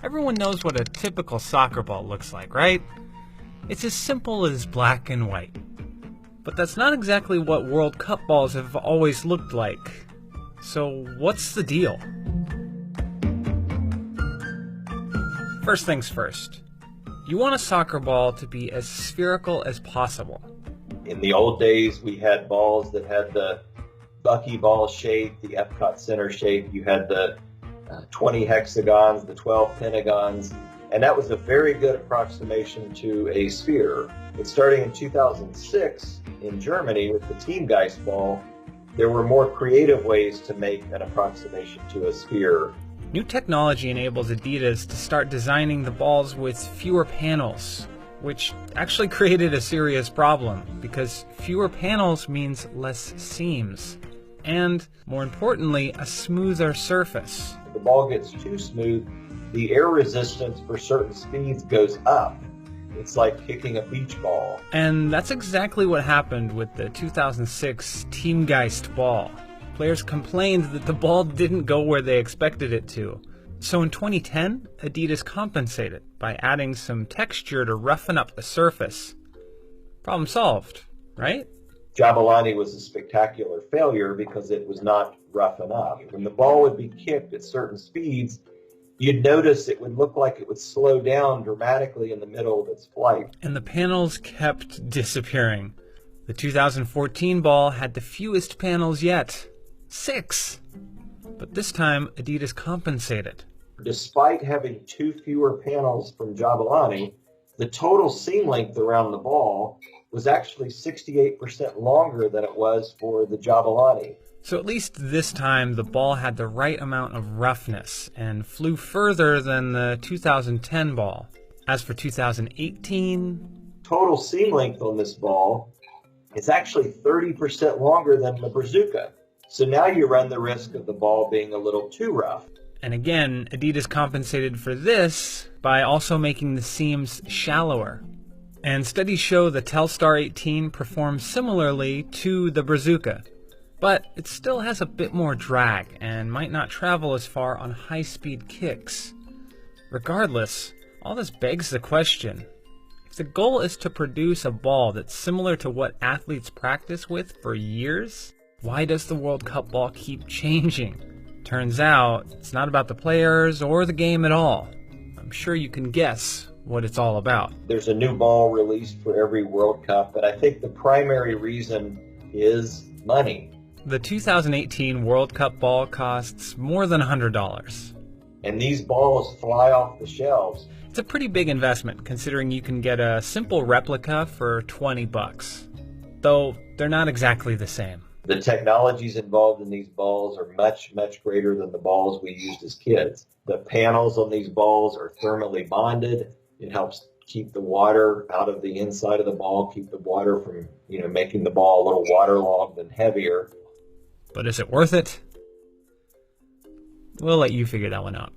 Everyone knows what a typical soccer ball looks like, right? It's as simple as black and white. But that's not exactly what World Cup balls have always looked like. So what's the deal? First things first. You want a soccer ball to be as spherical as possible. In the old days, we had balls that had the buckyball shape, the Epcot Center shape. You had the 20 hexagons, the 12 pentagons, and that was a very good approximation to a sphere. But starting in 2006 in Germany with the Teamgeist ball, there were more creative ways to make an approximation to a sphere. New technology enables Adidas to start designing the balls with fewer panels, which actually created a serious problem because fewer panels means less seams. And, more importantly, a smoother surface. If the ball gets too smooth, the air resistance for certain speeds goes up. It's like kicking a beach ball. And that's exactly what happened with the 2006 Teamgeist ball. Players complained that the ball didn't go where they expected it to. So in 2010, Adidas compensated by adding some texture to roughen up the surface. Problem solved, right? Jabulani was a spectacular failure because it was not rough enough. When the ball would be kicked at certain speeds, you'd notice it would look like it would slow down dramatically in the middle of its flight. And the panels kept disappearing. The 2014 ball had the fewest panels yet. 6! But this time, Adidas compensated. Despite having 2 fewer panels from Jabulani, the total seam length around the ball was actually 68% longer than it was for the Jabulani. So at least this time, the ball had the right amount of roughness and flew further than the 2010 ball. As for 2018... Total seam length on this ball is actually 30% longer than the Brazuca. So now you run the risk of the ball being a little too rough. And again, Adidas compensated for this by also making the seams shallower. And studies show the Telstar 18 performs similarly to the Brazuca. But it still has a bit more drag and might not travel as far on high-speed kicks. Regardless, all this begs the question, if the goal is to produce a ball that's similar to what athletes practice with for years, why does the World Cup ball keep changing? Turns out, it's not about the players or the game at all. I'm sure you can guess what it's all about. There's a new ball released for every World Cup, but I think the primary reason is money. The 2018 World Cup ball costs more than $100. And these balls fly off the shelves. It's a pretty big investment considering you can get a simple replica for $20. Though they're not exactly the same. The technologies involved in these balls are much, much greater than the balls we used as kids. The panels on these balls are thermally bonded. It helps keep the water out of the inside of the ball, keep the water from, making the ball a little waterlogged and heavier. But is it worth it? We'll let you figure that one out.